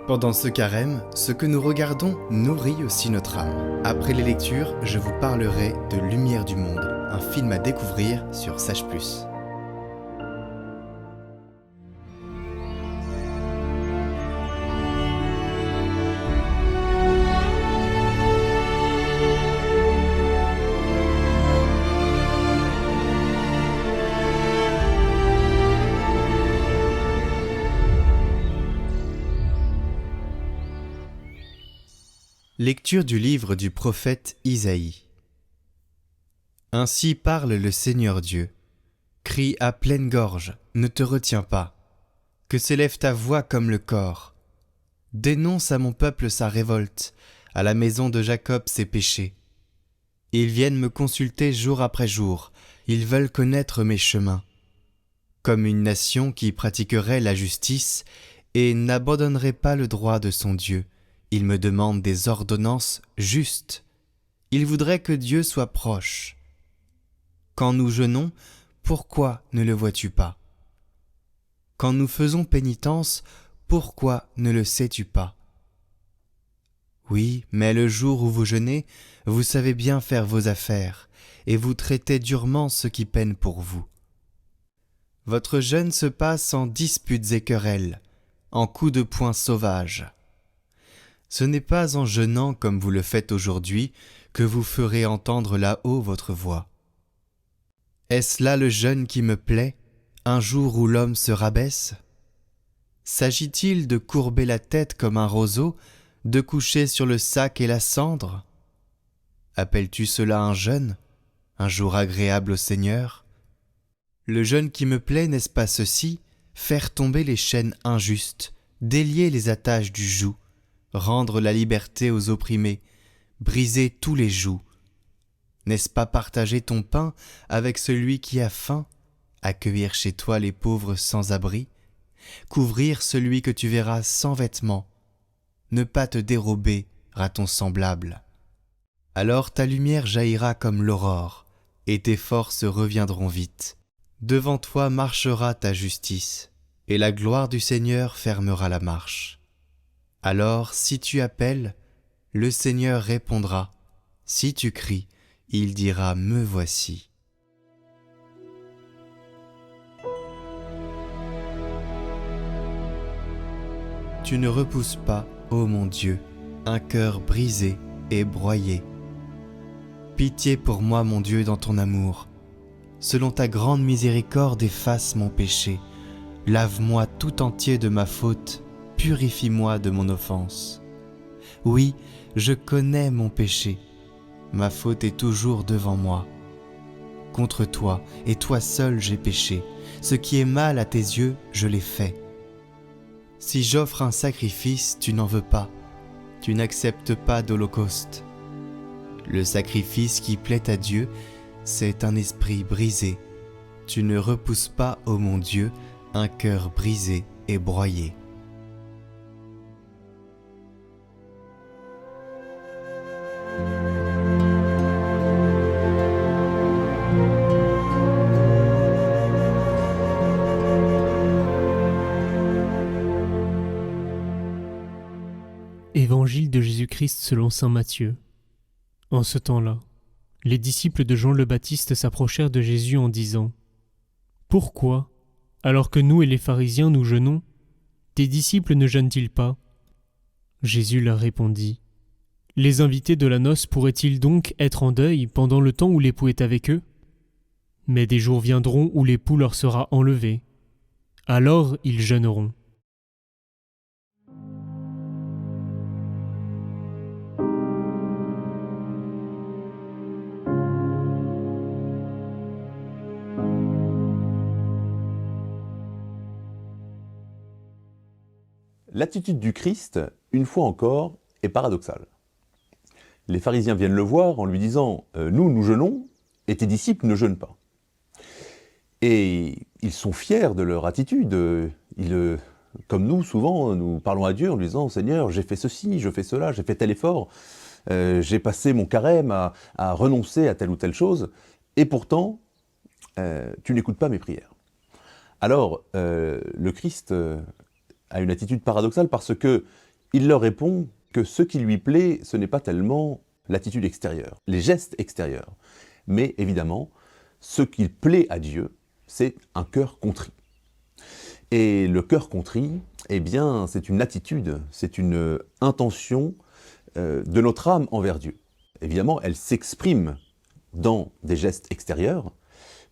Pendant ce carême, ce que nous regardons nourrit aussi notre âme. Après les lectures, je vous parlerai de Lumière du monde, un film à découvrir sur Sage+. Lecture du livre du prophète Isaïe. Ainsi parle le Seigneur Dieu. Crie à pleine gorge, ne te retiens pas. Que s'élève ta voix comme le cor. Dénonce à mon peuple sa révolte, à la maison de Jacob ses péchés. Ils viennent me consulter jour après jour, ils veulent connaître mes chemins. Comme une nation qui pratiquerait la justice et n'abandonnerait pas le droit de son Dieu. Il me demande des ordonnances justes. Il voudrait que Dieu soit proche. Quand nous jeûnons, pourquoi ne le vois-tu pas? Quand nous faisons pénitence, pourquoi ne le sais-tu pas? Oui, mais le jour où vous jeûnez, vous savez bien faire vos affaires, et vous traitez durement ceux qui peinent pour vous. Votre jeûne se passe en disputes et querelles, en coups de poing sauvages. Ce n'est pas en jeûnant comme vous le faites aujourd'hui que vous ferez entendre là-haut votre voix. Est-ce là le jeûne qui me plaît, un jour où l'homme se rabaisse? S'agit-il de courber la tête comme un roseau, de coucher sur le sac et la cendre? Appelles-tu cela un jeûne, un jour agréable au Seigneur? Le jeûne qui me plaît, n'est-ce pas ceci, faire tomber les chaînes injustes, délier les attaches du joug, rendre la liberté aux opprimés, briser tous les jougs? N'est-ce pas partager ton pain avec celui qui a faim, accueillir chez toi les pauvres sans abri, couvrir celui que tu verras sans vêtements, ne pas te dérober à ton semblable? Alors ta lumière jaillira comme l'aurore, et tes forces reviendront vite. Devant toi marchera ta justice, et la gloire du Seigneur fermera la marche. Alors, si tu appelles, le Seigneur répondra. Si tu cries, il dira « Me voici ». Tu ne repousses pas, ô mon Dieu, un cœur brisé et broyé. Pitié pour moi, mon Dieu, dans ton amour. Selon ta grande miséricorde, efface mon péché. Lave-moi tout entier de ma faute. Purifie-moi de mon offense. Oui, je connais mon péché. Ma faute est toujours devant moi. Contre toi, et toi seul, j'ai péché. Ce qui est mal à tes yeux, je l'ai fait. Si j'offre un sacrifice, tu n'en veux pas. Tu n'acceptes pas d'holocauste. Le sacrifice qui plaît à Dieu, c'est un esprit brisé. Tu ne repousses pas, ô mon Dieu, un cœur brisé et broyé. Évangile de Jésus-Christ selon saint Matthieu. En ce temps-là, les disciples de Jean le Baptiste s'approchèrent de Jésus en disant : « Pourquoi, alors que nous et les pharisiens nous jeûnons, tes disciples ne jeûnent-ils pas ?» Jésus leur répondit : « Les invités de la noce pourraient-ils donc être en deuil pendant le temps où l'époux est avec eux ? Mais des jours viendront où l'époux leur sera enlevé. Alors ils jeûneront. » L'attitude du Christ, une fois encore, est paradoxale. Les pharisiens viennent le voir en lui disant « Nous jeûnons, et tes disciples ne jeûnent pas ». Et ils sont fiers de leur attitude. Comme nous, souvent, nous parlons à Dieu en lui disant « Seigneur, j'ai fait ceci, je fais cela, j'ai fait tel effort, j'ai passé mon carême à renoncer à telle ou telle chose, et pourtant, tu n'écoutes pas mes prières. » Alors, le Christ a une attitude paradoxale parce que il leur répond que ce qui lui plaît, ce n'est pas tellement l'attitude extérieure, les gestes extérieurs, mais évidemment, ce qui plaît à Dieu, c'est un cœur contrit. Et le cœur contrit, eh bien, c'est une attitude, c'est une intention de notre âme envers Dieu. Évidemment, elle s'exprime dans des gestes extérieurs,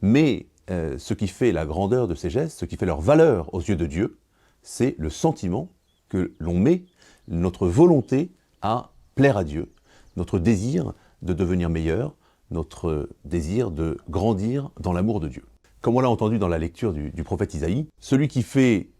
mais ce qui fait la grandeur de ces gestes, ce qui fait leur valeur aux yeux de Dieu, c'est le sentiment que l'on met, notre volonté à plaire à Dieu, notre désir de devenir meilleur, notre désir de grandir dans l'amour de Dieu. Comme on l'a entendu dans la lecture du prophète Isaïe, celui qui fait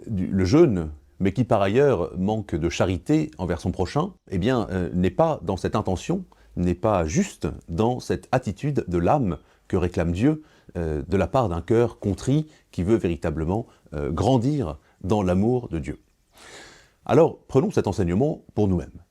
le jeûne, mais qui par ailleurs manque de charité envers son prochain, eh bien, n'est pas dans cette intention, n'est pas juste dans cette attitude de l'âme que réclame Dieu de la part d'un cœur contrit qui veut véritablement grandir dans l'amour de Dieu. Alors, prenons cet enseignement pour nous-mêmes.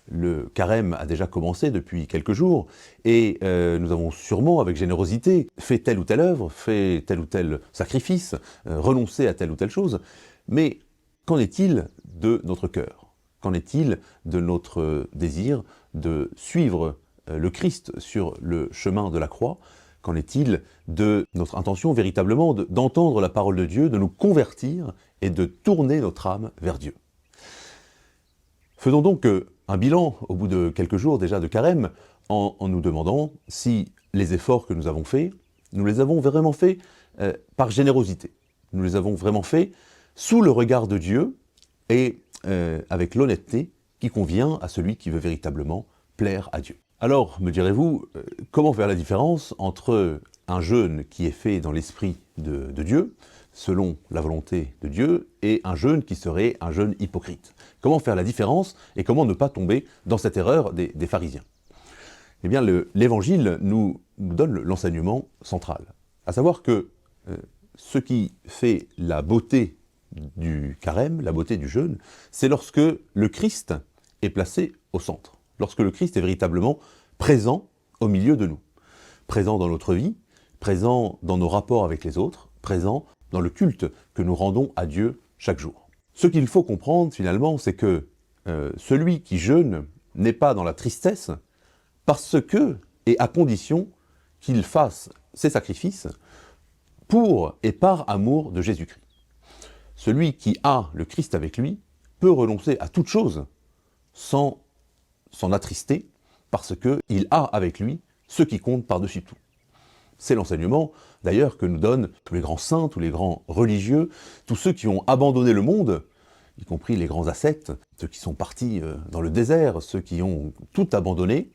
Le carême a déjà commencé depuis quelques jours et nous avons sûrement, avec générosité, fait telle ou telle œuvre, fait tel ou tel sacrifice, renoncé à telle ou telle chose. Mais qu'en est-il de notre cœur? Qu'en est-il de notre désir de suivre le Christ sur le chemin de la croix? Qu'en est-il de notre intention véritablement d'entendre la parole de Dieu, de nous convertir et de tourner notre âme vers Dieu? Faisons donc un bilan au bout de quelques jours déjà de carême en nous demandant si les efforts que nous avons faits, nous les avons vraiment faits par générosité. Nous les avons vraiment faits sous le regard de Dieu et avec l'honnêteté qui convient à celui qui veut véritablement plaire à Dieu. Alors, me direz-vous, comment faire la différence entre un jeûne qui est fait dans l'esprit de Dieu, selon la volonté de Dieu, et un jeûne qui serait un jeûne hypocrite? Comment faire la différence et comment ne pas tomber dans cette erreur des pharisiens? Eh bien, l'Évangile nous donne l'enseignement central, à savoir que ce qui fait la beauté du carême, la beauté du jeûne, c'est lorsque le Christ est placé au centre, lorsque le Christ est véritablement présent au milieu de nous, présent dans notre vie, présent dans nos rapports avec les autres, présent dans le culte que nous rendons à Dieu chaque jour. Ce qu'il faut comprendre finalement, c'est que celui qui jeûne n'est pas dans la tristesse parce que, et à condition qu'il fasse ses sacrifices pour et par amour de Jésus-Christ. Celui qui a le Christ avec lui peut renoncer à toute chose sans s'en attrister parce qu'il a avec lui ce qui compte par-dessus tout. C'est l'enseignement, d'ailleurs, que nous donnent tous les grands saints, tous les grands religieux, tous ceux qui ont abandonné le monde, y compris les grands ascètes, ceux qui sont partis dans le désert, ceux qui ont tout abandonné,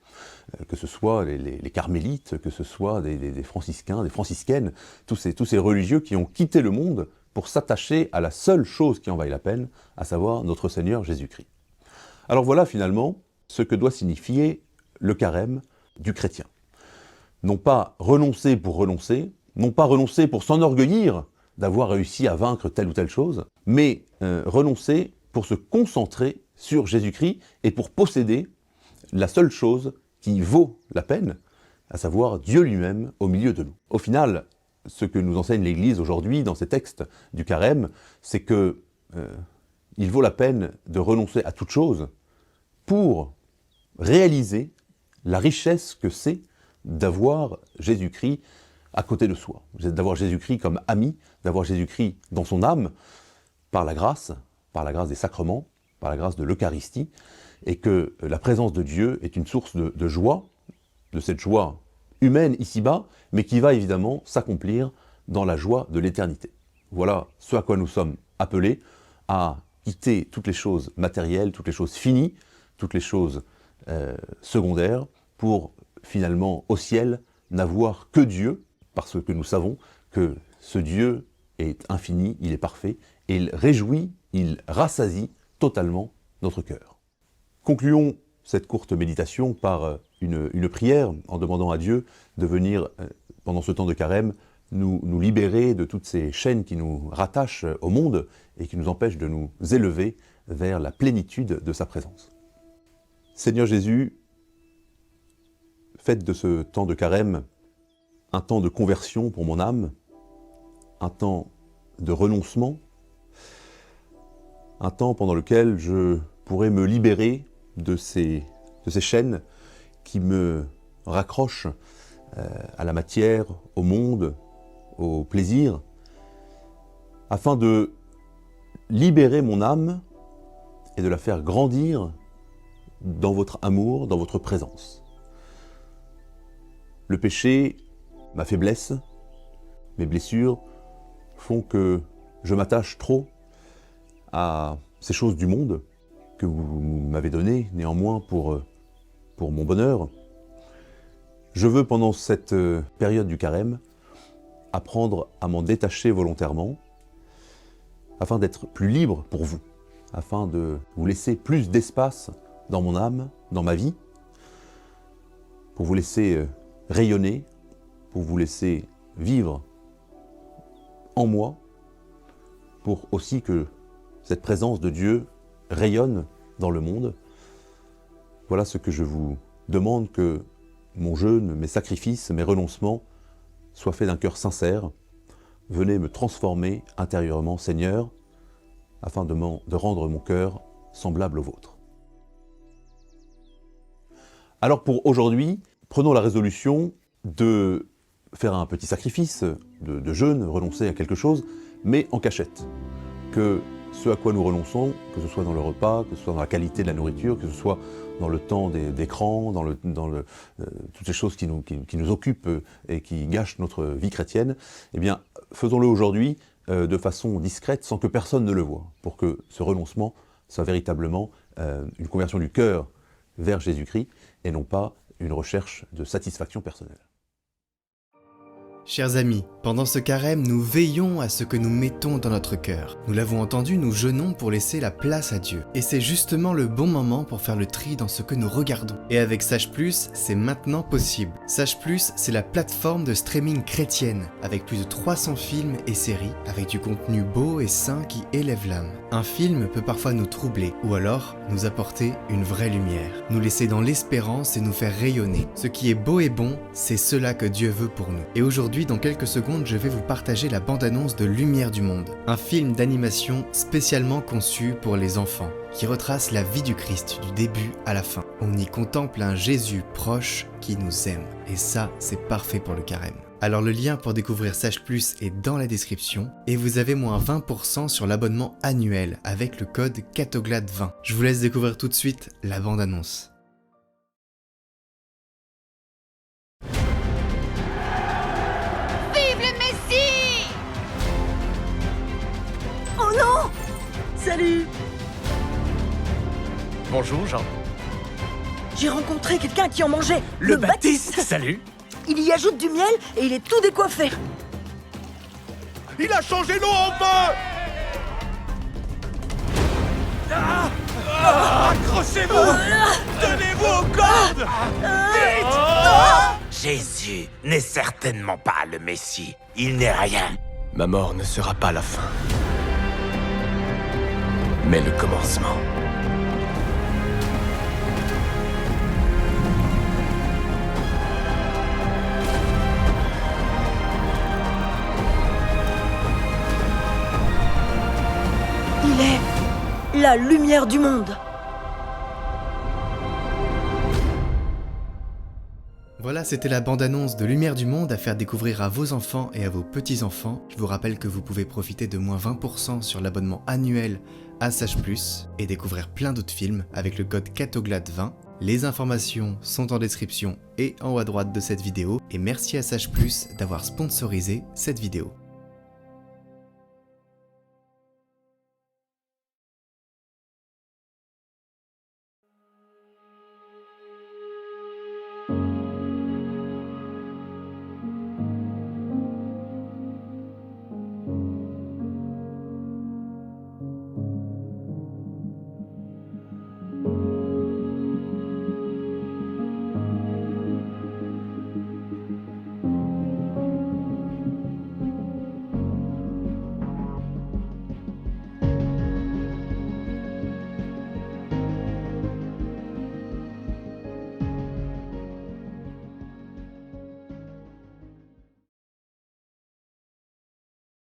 que ce soit les carmélites, que ce soit des franciscains, des franciscaines, tous ces religieux qui ont quitté le monde pour s'attacher à la seule chose qui en vaille la peine, à savoir notre Seigneur Jésus-Christ. Alors voilà finalement ce que doit signifier le carême du chrétien. Non pas renoncer pour renoncer, non pas renoncer pour s'enorgueillir d'avoir réussi à vaincre telle ou telle chose, mais renoncer pour se concentrer sur Jésus-Christ et pour posséder la seule chose qui vaut la peine, à savoir Dieu lui-même au milieu de nous. Au final, ce que nous enseigne l'Église aujourd'hui dans ces textes du carême, c'est que il vaut la peine de renoncer à toute chose pour réaliser la richesse que c'est d'avoir Jésus-Christ à côté de soi, d'avoir Jésus-Christ comme ami, d'avoir Jésus-Christ dans son âme, par la grâce des sacrements, par la grâce de l'Eucharistie, et que la présence de Dieu est une source de joie, de cette joie humaine ici-bas, mais qui va évidemment s'accomplir dans la joie de l'éternité. Voilà ce à quoi nous sommes appelés, à quitter toutes les choses matérielles, toutes les choses finies, toutes les choses secondaires, pour finalement au ciel n'avoir que Dieu, parce que nous savons que ce Dieu est infini, il est parfait, et il réjouit, il rassasie totalement notre cœur. Concluons cette courte méditation par une prière en demandant à Dieu de venir, pendant ce temps de carême, nous libérer de toutes ces chaînes qui nous rattachent au monde et qui nous empêchent de nous élever vers la plénitude de sa présence. Seigneur Jésus, faites de ce temps de carême un temps de conversion pour mon âme, un temps de renoncement, un temps pendant lequel je pourrais me libérer de ces chaînes qui me raccrochent à la matière, au monde, au plaisir, afin de libérer mon âme et de la faire grandir dans votre amour, dans votre présence. Le péché, ma faiblesse, mes blessures font que je m'attache trop à ces choses du monde que vous m'avez données néanmoins pour mon bonheur. Je veux pendant cette période du carême apprendre à m'en détacher volontairement afin d'être plus libre pour vous, afin de vous laisser plus d'espace dans mon âme, dans ma vie, pour vous laisser rayonner, pour vous laisser vivre en moi, pour aussi que cette présence de Dieu rayonne dans le monde. Voilà ce que je vous demande, que mon jeûne, mes sacrifices, mes renoncements soient faits d'un cœur sincère. Venez me transformer intérieurement, Seigneur, afin de rendre mon cœur semblable au vôtre. Alors pour aujourd'hui, prenons la résolution de faire un petit sacrifice de jeûne, renoncer à quelque chose, mais en cachette. Que ce à quoi nous renonçons, que ce soit dans le repas, que ce soit dans la qualité de la nourriture, que ce soit dans le temps d'écran, toutes ces choses qui nous occupent et qui gâchent notre vie chrétienne, eh bien, faisons-le aujourd'hui de façon discrète, sans que personne ne le voie, pour que ce renoncement soit véritablement une conversion du cœur vers Jésus-Christ, et non pas une recherche de satisfaction personnelle. Chers amis, pendant ce carême, nous veillons à ce que nous mettons dans notre cœur. Nous l'avons entendu, nous jeûnons pour laisser la place à Dieu. Et c'est justement le bon moment pour faire le tri dans ce que nous regardons. Et avec Sage+, c'est maintenant possible. Sage+, c'est la plateforme de streaming chrétienne, avec plus de 300 films et séries, avec du contenu beau et sain qui élève l'âme. Un film peut parfois nous troubler, ou alors nous apporter une vraie lumière, nous laisser dans l'espérance et nous faire rayonner. Ce qui est beau et bon, c'est cela que Dieu veut pour nous. Et aujourd'hui, dans quelques secondes, je vais vous partager la bande-annonce de Lumière du Monde, un film d'animation spécialement conçu pour les enfants, qui retrace la vie du Christ du début à la fin. On y contemple un Jésus proche qui nous aime, et ça, c'est parfait pour le carême. Alors le lien pour découvrir Sage+ est dans la description, et vous avez moins 20% sur l'abonnement annuel avec le code CATOGLAD20. Je vous laisse découvrir tout de suite la bande-annonce. Oh non! Salut! Bonjour Jean. J'ai rencontré quelqu'un qui en mangeait. Le Baptiste. Salut. Il y ajoute du miel et il est tout décoiffé. Il a changé l'eau en feu. Accrochez-vous. Tenez-vous aux cordes. Vite. Jésus n'est certainement pas le Messie. Il n'est rien. Ma mort ne sera pas la fin, mais le commencement. Il est la lumière du monde. Voilà, c'était la bande-annonce de Lumière du Monde à faire découvrir à vos enfants et à vos petits-enfants. Je vous rappelle que vous pouvez profiter de moins 20% sur l'abonnement annuel à Sage+, et découvrir plein d'autres films avec le code CATOGLAD20. Les informations sont en description et en haut à droite de cette vidéo, et merci à Sage+ d'avoir sponsorisé cette vidéo.